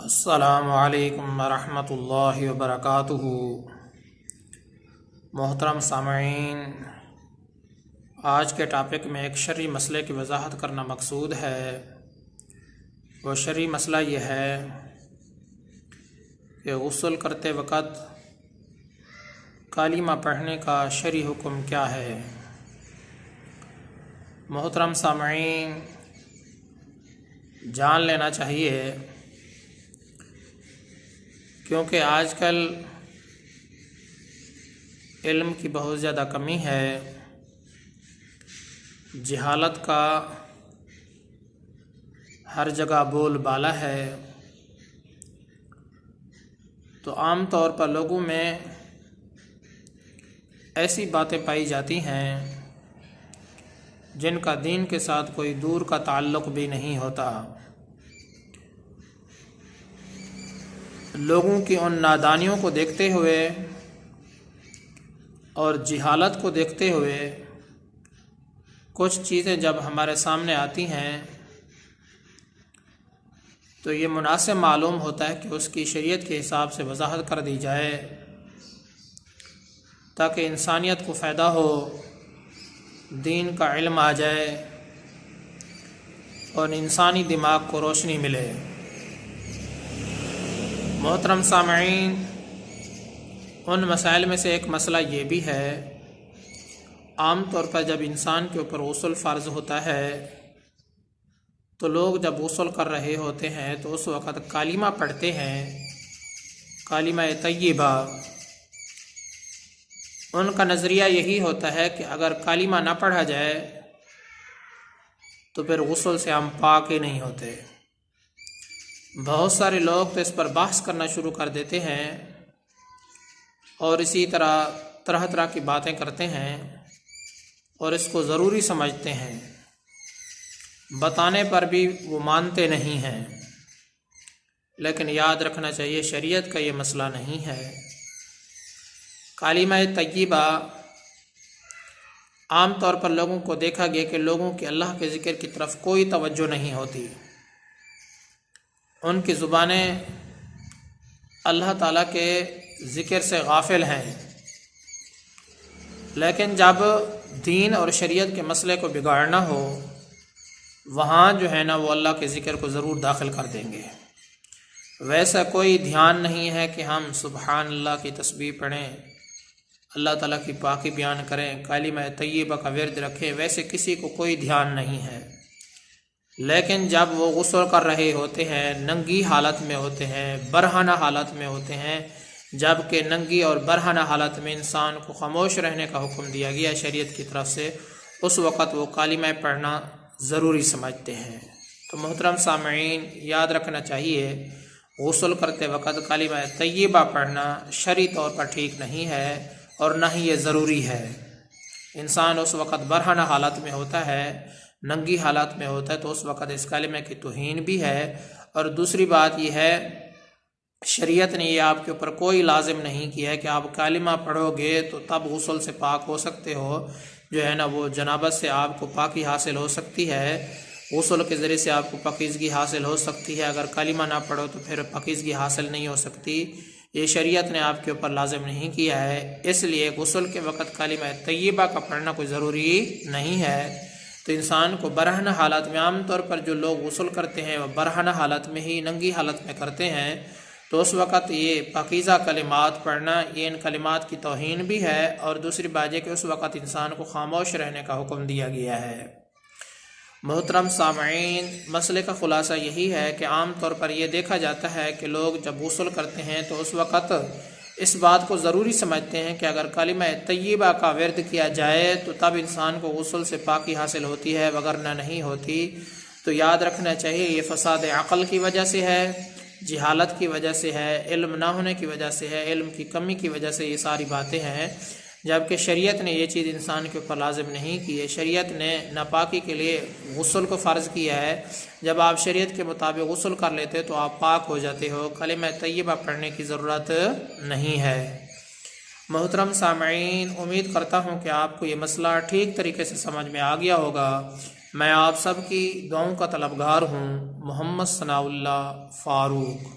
अस्सलामु अलैकुम वरहमतुल्लाहि वबरकातुहू। मोहतरम सामईन, आज के टॉपिक में एक शरई मसले की वजाहत करना मकसूद है। वो शरई मसला ये है कि गुस्ल करते वक़्त कालिमा पढ़ने का शरई हुक्म क्या है। मोहतरम सामईन, जान लेना चाहिए क्योंकि आजकल इल्म की बहुत ज़्यादा कमी है, जहालत का हर जगह बोलबाला है। तो आम तौर पर लोगों में ऐसी बातें पाई जाती हैं जिनका दीन के साथ कोई दूर का ताल्लुक़ भी नहीं होता। लोगों की उन नादानियों को देखते हुए और जहालत को देखते हुए कुछ चीज़ें जब हमारे सामने आती हैं तो ये मुनासिब मालूम होता है कि उसकी शरीयत के हिसाब से वजाहत कर दी जाए ताकि इंसानियत को फ़ायदा हो, दीन का इल्म आ जाए और इंसानी दिमाग को रोशनी मिले। मोहतरम सामईन, उन मसाइल में से एक मसला ये भी है, आम तौर पर जब इंसान के ऊपर गुस्ल फ़र्ज़ होता है तो लोग जब गुस्ल कर रहे होते हैं तो उस वक़्त कालिमा पढ़ते हैं, कालिमा तय्यबा। उनका नज़रिया यही होता है कि अगर कालिमा ना पढ़ा जाए तो फिर गुस्ल से हम पाक ही नहीं होते। बहुत सारे लोग तो इस पर बहस करना शुरू कर देते हैं और इसी तरह तरह तरह की बातें करते हैं और इसको ज़रूरी समझते हैं, बताने पर भी वो मानते नहीं हैं। लेकिन याद रखना चाहिए शरीयत का ये मसला नहीं है। कालिमा तय्यबा आम तौर पर लोगों को देखा गया कि लोगों की अल्लाह के ज़िक्र की तरफ कोई तवज्जो नहीं होती, उनकी ज़ुबानें अल्लाह ताला के ज़िक्र से गाफिल हैं। लेकिन जब दीन और शरीयत के मसले को बिगाड़ना हो वहाँ जो है ना वो अल्लाह के ज़िक्र को ज़रूर दाखिल कर देंगे। वैसा कोई ध्यान नहीं है कि हम सुबहान अल्लाह की तस्बीह पढ़ें, अल्लाह ताला की पाकी बयान करें, कालिमा तय्यबा का विर्द रखें, वैसे किसी को कोई ध्यान नहीं है। लेकिन जब वो गुस्ल कर रहे होते हैं, नंगी हालत में होते हैं, बरहाना हालत में होते हैं, जबकि नंगी और बरहाना हालत में इंसान को खामोश रहने का हुक्म दिया गया शरीयत की तरफ से, उस वक़्त वो कालिमा पढ़ना ज़रूरी समझते हैं। तो मोहतरम सामईन, याद रखना चाहिए गुस्ल करते वक़्त कालिमा तय्यबा पढ़ना शरई तौर पर ठीक नहीं है और ना ही ये ज़रूरी है। इंसान उस वक़्त बरहाना हालत में होता है, नंगी हालत में होता है, तो उस वक़्त इस कालिमे की तौहीन भी है। और दूसरी बात यह है, शरीयत ने ये आपके ऊपर कोई लाजिम नहीं किया है कि आप कालिमा पढ़ोगे तो तब गुस्ल से पाक हो सकते हो। जो है ना वो जनाबत से आपको पाकी हासिल हो सकती है, गुस्ल के ज़रिए से आपको पाकीज़गी हासिल हो सकती है। अगर कालिमा ना पढ़ो तो फिर पाकीज़गी हासिल नहीं हो सकती। ये शरीयत ने आपके ऊपर लाजिम नहीं किया है, इसलिए गुस्ल के वक़्त कालिमा तय्यबा का पढ़ना कोई ज़रूरी नहीं है। तो इंसान को बरहना हालत में, आम तौर पर जो लोग गुस्ल करते हैं वह बरहना हालत में ही, नंगी हालत में करते हैं, तो उस वक़्त ये पाकीज़ा कलिमात पढ़ना, ये इन कलिमात की तौहीन भी है। और दूसरी बात है कि उस वक़्त इंसान को खामोश रहने का हुक्म दिया गया है। मोहतरम सामईन, मसले का ख़ुलासा यही है कि आम तौर पर यह देखा जाता है कि लोग जब गुस्ल करते हैं तो उस वक़्त इस बात को ज़रूरी समझते हैं कि अगर कालिमा तय्यबा का विर्द किया जाए तो तब इंसान को गुस्ल से पाकी हासिल होती है, वगरना नहीं होती। तो याद रखना चाहिए ये फ़साद अक़ल की वजह से है, जहालत की वजह से है, इल्म ना होने की वजह से है, इल्म की कमी की वजह से ये सारी बातें हैं। जबकि शरीयत ने ये चीज़ इंसान के ऊपर लाजिम नहीं की है। शरीयत ने नापाकी के लिए गुस्ल को फ़र्ज़ किया है। जब आप शरीयत के मुताबिक गुस्ल कर लेते तो आप पाक हो जाते हो, कलिमा तय्यबा पढ़ने की ज़रूरत नहीं है। मोहतरम सामईन, उम्मीद करता हूँ कि आपको ये मसला ठीक तरीके से समझ में आ गया होगा। मैं आप सब की दुआओं का तलबगार हूँ। मोहम्मद सनाउल्लाह फ़ारूक।